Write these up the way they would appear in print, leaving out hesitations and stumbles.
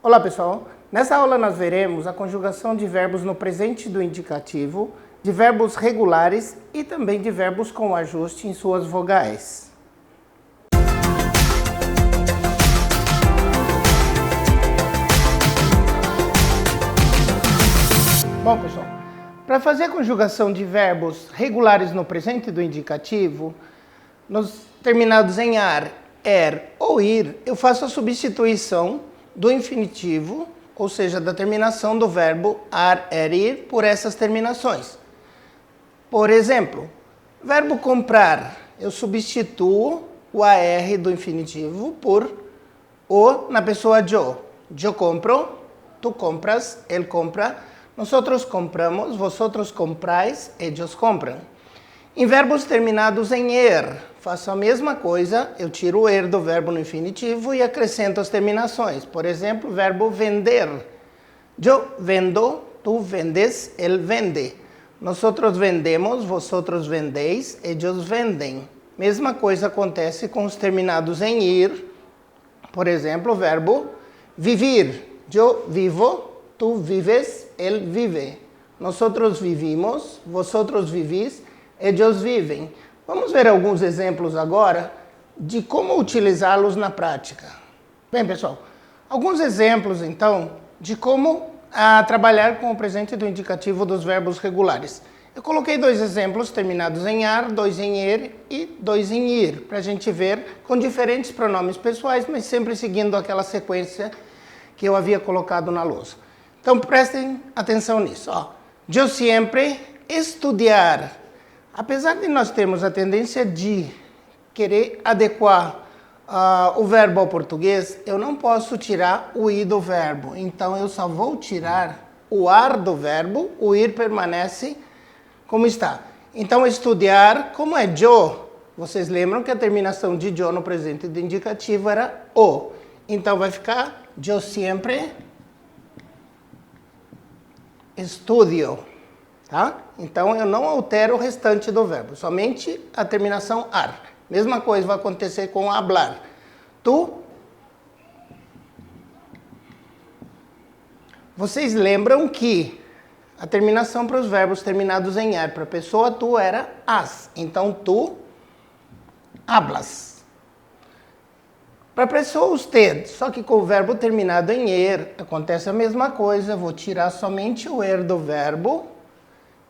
Olá pessoal, nessa aula nós veremos a conjugação de verbos no presente do indicativo, de verbos regulares e também de verbos com ajuste em suas vogais. Bom pessoal, para fazer a conjugação de verbos regulares no presente do indicativo, nos terminados em ar, er ou ir, eu faço a substituição do infinitivo, ou seja, da terminação do verbo ar, er, ir, por essas terminações. Por exemplo, verbo comprar, eu substituo o AR do infinitivo por o na pessoa yo. Yo compro, tu compras, él compra, nosotros compramos, vosotros compráis, ellos compram. Em verbos terminados em er, faço a mesma coisa, eu tiro o er do verbo no infinitivo e acrescento as terminações. Por exemplo, verbo vender. Yo vendo, tu vendes, él vende. Nosotros vendemos, vosotros vendéis, ellos vendem. Mesma coisa acontece com os terminados em ir. Por exemplo, verbo vivir. Yo vivo, tu vives, él vive. Nosotros vivimos, vosotros vivís, ellos vivem. Vamos ver alguns exemplos agora de como utilizá-los na prática. Bem, pessoal, alguns exemplos, então, de como trabalhar com o presente do indicativo dos verbos regulares. Eu coloquei dois exemplos terminados em ar, dois em er e dois em ir, para a gente ver com diferentes pronomes pessoais, mas sempre seguindo aquela sequência que eu havia colocado na lousa. Então, prestem atenção nisso. Eu sempre estudar. Apesar de nós termos a tendência de querer adequar o verbo ao português, eu não posso tirar o i do verbo. Então, eu só vou tirar o ar do verbo, o ir permanece como está. Então, estudar, como é yo, vocês lembram que a terminação de yo no presente do indicativo era o. Então, vai ficar yo sempre estudio. Tá? Então, eu não altero o restante do verbo, somente a terminação ar. Mesma coisa vai acontecer com hablar. Tu. Vocês lembram que a terminação para os verbos terminados em ar, para a pessoa tu era has. Então, tu hablas. Para a pessoa usted, só que com o verbo terminado em er, acontece a mesma coisa. Eu vou tirar somente o er do verbo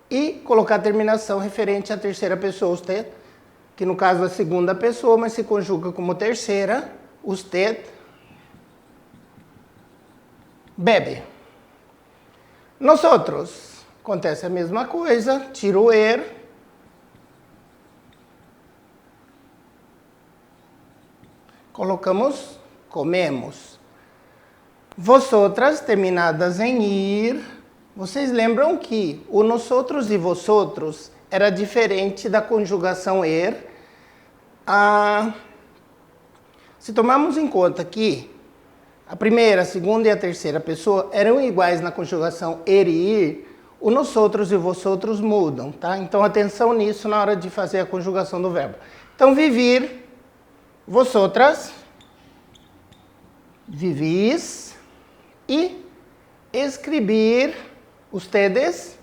e colocar a terminação referente à terceira pessoa, usted, que no caso é a segunda pessoa, mas se conjuga como terceira, usted bebe. Nosotros, acontece a mesma coisa, tiro o er, colocamos comemos. Vosotras, terminadas em ir. Vocês lembram que o nosotros e vosotros era diferente da conjugação er? Se tomarmos em conta que a primeira, a segunda e a terceira pessoa eram iguais na conjugação er e ir, o nosotros e vosotros mudam, tá? Então, atenção nisso na hora de fazer a conjugação do verbo. Então, vivir, vosotras, vivis, e escribir, ustedes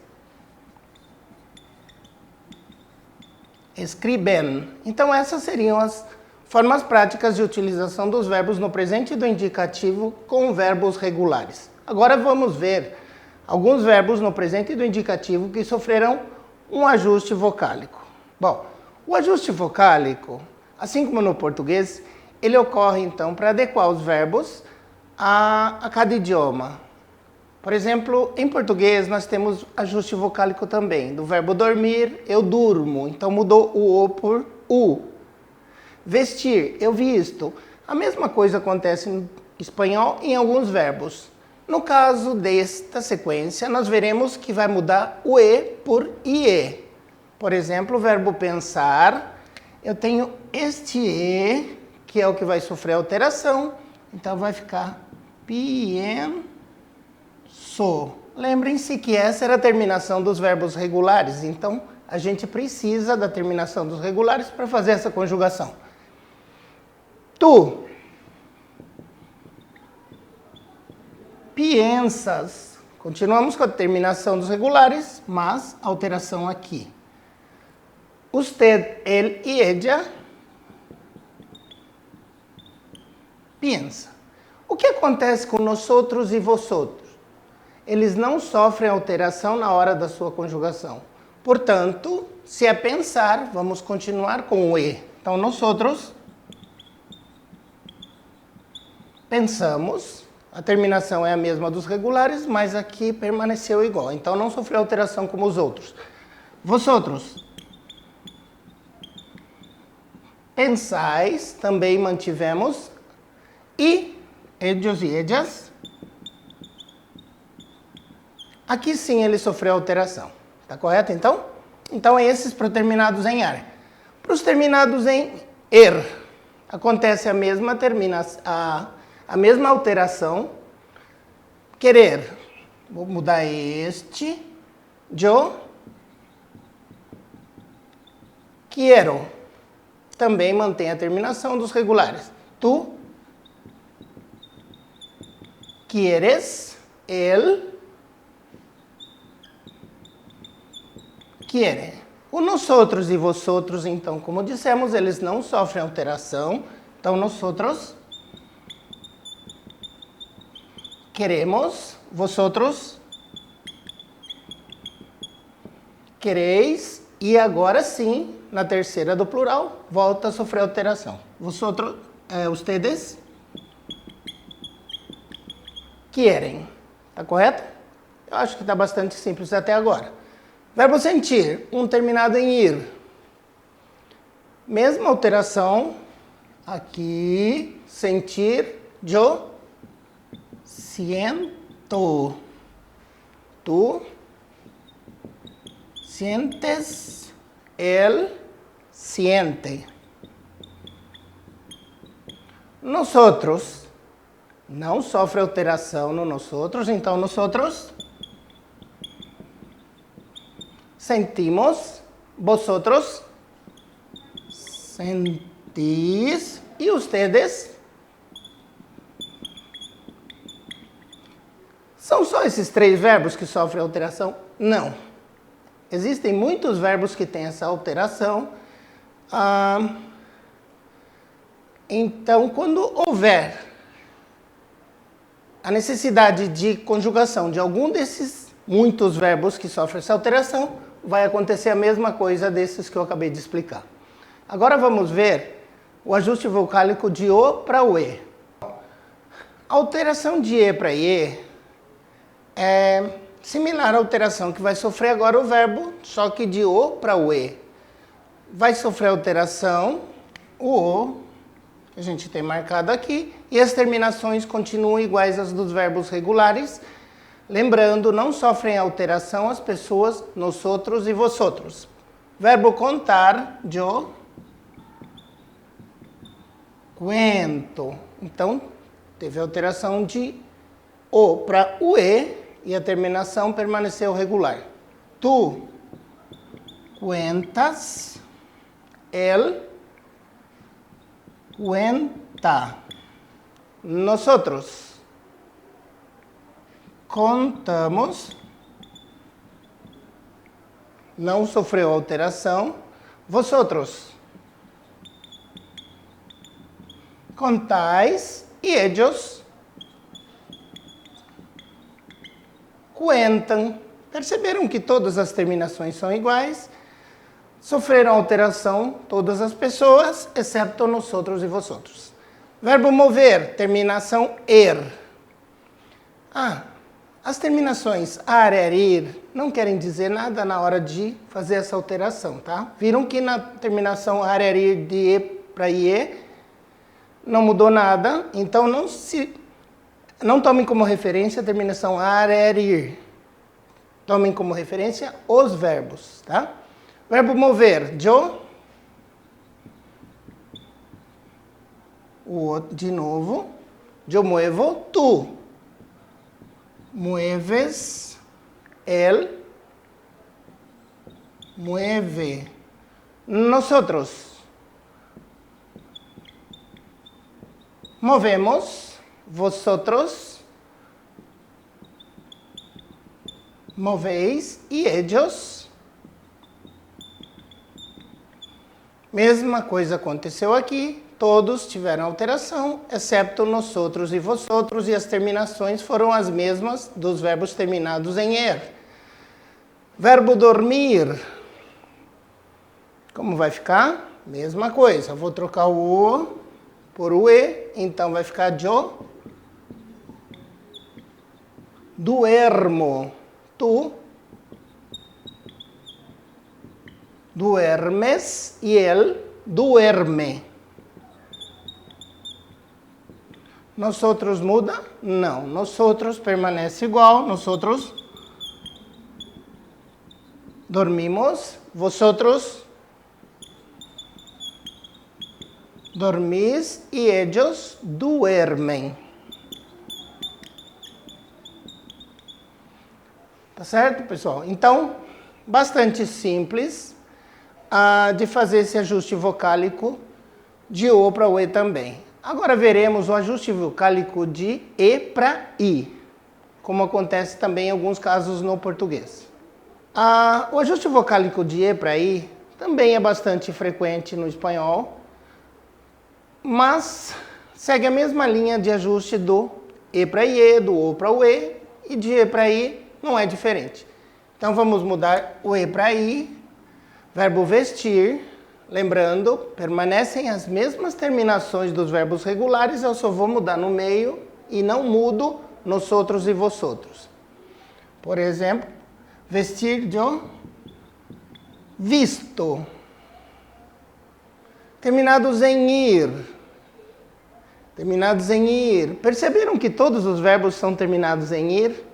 escriben. Então, essas seriam as formas práticas de utilização dos verbos no presente do indicativo com verbos regulares. Agora vamos ver alguns verbos no presente do indicativo que sofreram um ajuste vocálico. Bom, o ajuste vocálico, assim como no português, ele ocorre então para adequar os verbos a cada idioma. Por exemplo, em português nós temos ajuste vocálico também. Do verbo dormir, eu durmo. Então mudou o por u. Vestir, eu visto. A mesma coisa acontece em espanhol em alguns verbos. No caso desta sequência, nós veremos que vai mudar o e por ie. Por exemplo, o verbo pensar, eu tenho este e, que é o que vai sofrer alteração. Então vai ficar pienso. Lembrem-se que essa era a terminação dos verbos regulares, então a gente precisa da terminação dos regulares para fazer essa conjugação. Tu piensas. Continuamos com a terminação dos regulares, mas alteração aqui. Usted, él y ella piensa. O que acontece com nosotros e vosotros? Eles não sofrem alteração na hora da sua conjugação. Portanto, se é pensar, vamos continuar com o e. Então, nosotros pensamos. A terminação é a mesma dos regulares, mas aqui permaneceu igual. Então, não sofreu alteração como os outros. Vosotros pensais, também mantivemos. E ellos e ellas, aqui sim ele sofreu alteração. Tá correto, então? Então, é esses para terminados em ar. Para os terminados em er, acontece a mesma a mesma alteração. Querer, vou mudar este. Yo quiero, também mantém a terminação dos regulares. Tu quieres, él quiere. O nosotros e vosotros, então, como dissemos, eles não sofrem alteração. Então, nosotros queremos, vosotros quereis, e agora sim, na terceira do plural, volta a sofrer alteração. Vosotros, ustedes querem. Tá correto? Eu acho que está bastante simples até agora. Verbo sentir, um terminado em ir. Mesma alteração. Aqui, sentir, yo siento. Tu sientes, él siente. Nosotros não sofre alteração no nosotros, então nosotros sentimos, vosotros sentís e ustedes. São só esses 3 verbos que sofrem alteração? Não. Existem muitos verbos que têm essa alteração. Então, quando houver a necessidade de conjugação de algum desses muitos verbos que sofrem essa alteração, vai acontecer a mesma coisa desses que eu acabei de explicar. Agora vamos ver o ajuste vocálico de o para o e. A alteração de e para e é similar à alteração que vai sofrer agora o verbo, só que de o para o e. Vai sofrer alteração, o, que a gente tem marcado aqui, e as terminações continuam iguais às dos verbos regulares. Lembrando, não sofrem alteração as pessoas nosotros e vosotros. Verbo contar, yo cuento. Então, teve alteração de o para o e e a terminação permaneceu regular. Tu cuentas, él cuenta. Nosotros contamos, não sofreu alteração. Vosotros contais e ellos cuentam. Perceberam que todas as terminações são iguais? Sofreram alteração todas as pessoas, exceto nosotros e vosotros. Verbo mover, terminação er. As terminações ar, ir não querem dizer nada na hora de fazer essa alteração, tá? Viram que na terminação ar, ir de e para ie não mudou nada, então não tomem como referência a terminação ar, ir. Tomem como referência os verbos, tá? Verbo mover, yo. De novo. Yo muevo, tu mueves, él mueve. Nosotros movemos, vosotros movéis e ellos. Mesma coisa aconteceu aqui. Todos tiveram alteração, exceto nosotros e vosotros, e as terminações foram as mesmas dos verbos terminados em er. Verbo dormir. Como vai ficar? Mesma coisa. Vou trocar o O por o E, então vai ficar yo duermo. Tu duermes e ele duerme. Nosotros muda? Não. Nosotros permanece igual. Nosotros dormimos. Vosotros dormís e ellos duermen. Tá certo, pessoal? Então, bastante simples de fazer esse ajuste vocálico de O para o E também. Agora veremos o ajuste vocálico de E para I, como acontece também em alguns casos no português. O ajuste vocálico de E para I também é bastante frequente no espanhol, mas segue a mesma linha de ajuste do E para IE, do O para o E, e de E para I não é diferente. Então vamos mudar o E para I, verbo vestir. Lembrando, permanecem as mesmas terminações dos verbos regulares, eu só vou mudar no meio e não mudo nosotros e vosotros. Por exemplo, vestir yo visto. Terminados em ir. Terminados em ir. Perceberam que todos os verbos são terminados em ir?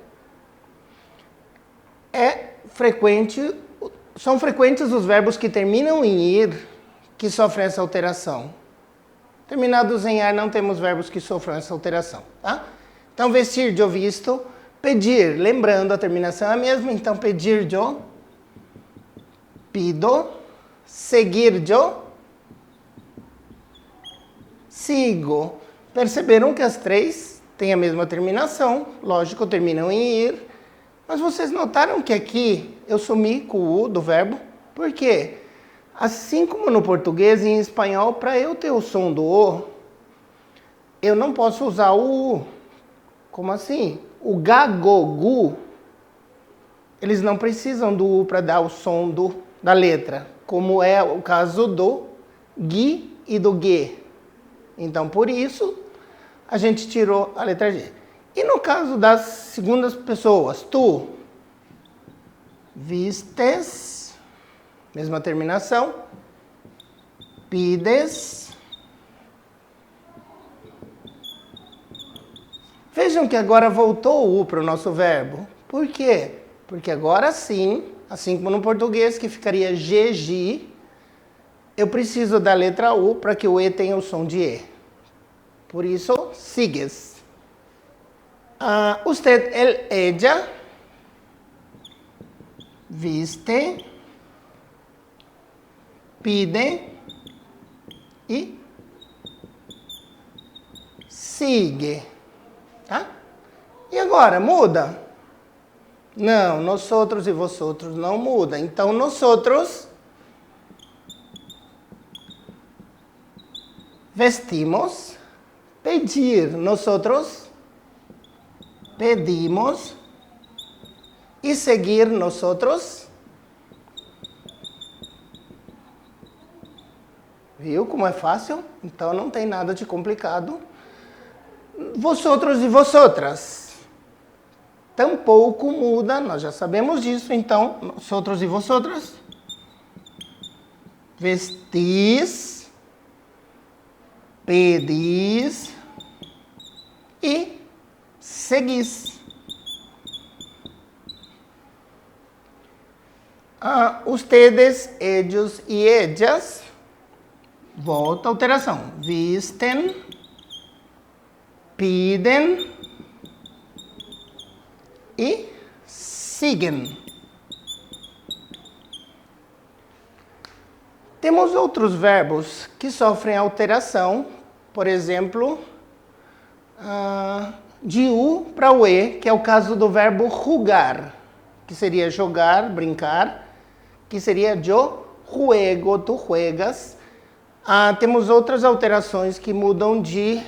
São frequentes os verbos que terminam em ir que sofrem essa alteração. Terminados em ar, não temos verbos que sofram essa alteração, tá? Então, vestir yo visto, pedir, lembrando, a terminação é a mesma, então pedir yo, pido, seguir yo, sigo. Perceberam que as três têm a mesma terminação, lógico, terminam em ir, mas vocês notaram que aqui eu sumi com o U do verbo, por quê? Assim como no português e em espanhol, para eu ter o som do O, eu não posso usar o U. Como assim? O ga, go, gu, eles não precisam do U para dar o som da letra, como é o caso do gui e do ge. Então, por isso, a gente tirou a letra G. E no caso das segundas pessoas, tu vistes, mesma terminação, pides. Vejam que agora voltou o U para o nosso verbo. Por quê? Porque agora sim, assim como no português, que ficaria GG, eu preciso da letra U para que o E tenha o som de E. Por isso, sigues. Usted, él, ella, viste, pide e sigue. Tá? E agora, muda? Não, nosotros e vosotros não muda. Então, nosotros vestimos, pedir, nosotros pedimos e seguir, nosotros. Viu como é fácil? Então não tem nada de complicado. Vosotros e vosotras. Tampouco muda, nós já sabemos disso. Então, nosotros e vosotras. Vestis, pedis e seguis. Ustedes, ellos e ellas. Volta a alteração. Visten, piden e siguen. Temos outros verbos que sofrem alteração. Por exemplo, de U para o E, que é o caso do verbo jugar, que seria jogar, brincar, que seria yo juego, tu juegas. Temos outras alterações que mudam de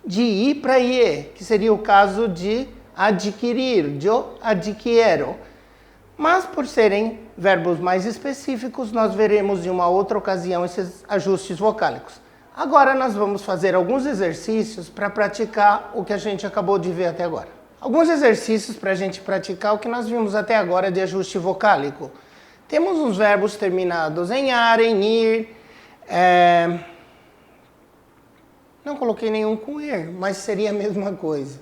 ir para ie, que seria o caso de adquirir, yo adquiero. Mas por serem verbos mais específicos, nós veremos em uma outra ocasião esses ajustes vocálicos. Agora nós vamos fazer alguns exercícios para praticar o que a gente acabou de ver até agora. Alguns exercícios para a gente praticar o que nós vimos até agora de ajuste vocálico. Temos uns verbos terminados em ar, em ir. Não coloquei nenhum com ir, mas seria a mesma coisa.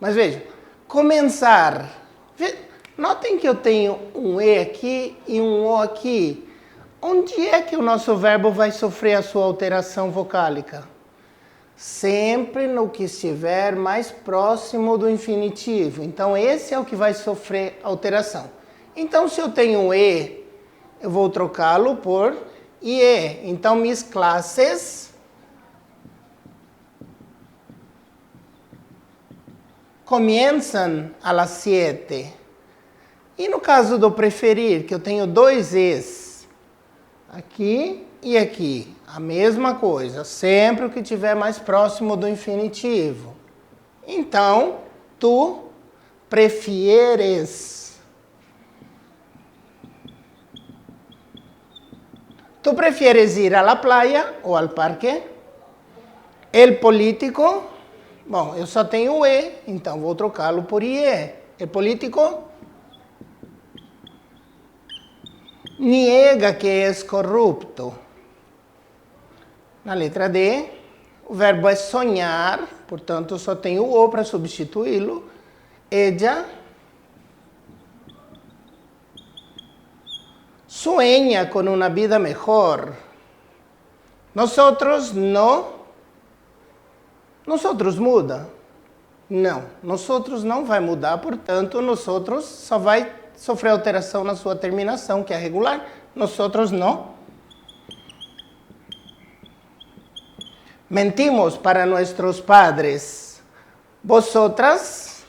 Mas veja, começar. Notem que eu tenho um e aqui e um o aqui. Onde é que o nosso verbo vai sofrer a sua alteração vocálica? Sempre no que estiver mais próximo do infinitivo. Então, esse é o que vai sofrer alteração. Então, se eu tenho um e, eu vou trocá-lo por ie. Então, mis clases comienzan a las 7. E no caso do preferir, que eu tenho dois es, aqui e aqui, a mesma coisa, sempre o que estiver mais próximo do infinitivo. Então, tu prefieres. Tu prefieres ir a la playa ou al parque? El político, bom, eu só tenho o e, então vou trocá-lo por ie. El político niega que é corrupto. Na letra D, o verbo é sonhar, portanto, só tenho o para substituí-lo. Ella sueña con una vida mejor. Nosotros no. Nosotros muda? Não. Nosotros não vai mudar, portanto, nosotros só vai sofrer alteração na sua terminação, que é regular. Nosotros no. Mentimos para nuestros padres. Vosotras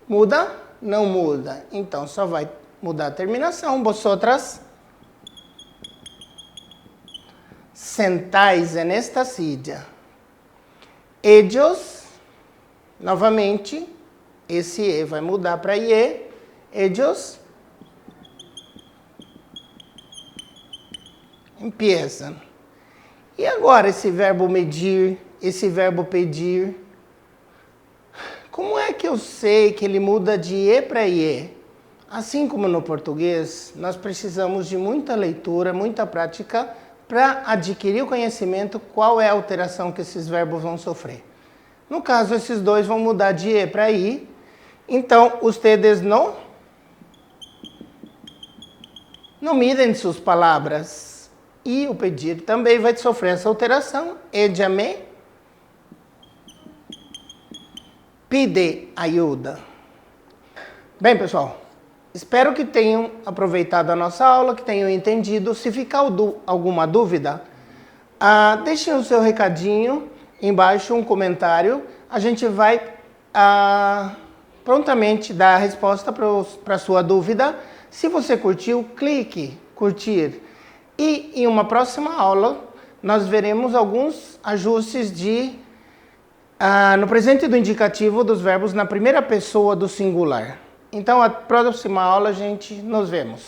muda? Não muda. Então, só vai mudar a terminação. Vosotras sentáis en esta silla. Ellos, novamente, esse e vai mudar para ie. Ellos empiezam. E agora esse verbo medir, esse verbo pedir? Como é que eu sei que ele muda de e para ie? Assim como no português, nós precisamos de muita leitura, muita prática para adquirir o conhecimento qual é a alteração que esses verbos vão sofrer. No caso, esses dois vão mudar de e para i. Então, ustedes não miden suas palavras. E o pedir também vai sofrer essa alteração. Ella me pide ajuda. Bem, pessoal, espero que tenham aproveitado a nossa aula, que tenham entendido. Se ficar alguma dúvida, deixem o seu recadinho embaixo, um comentário. A gente vai prontamente dar a resposta para a sua dúvida. Se você curtiu, clique curtir. E em uma próxima aula, nós veremos alguns ajustes no presente do indicativo dos verbos na primeira pessoa do singular. Então, a próxima aula, gente, nos vemos.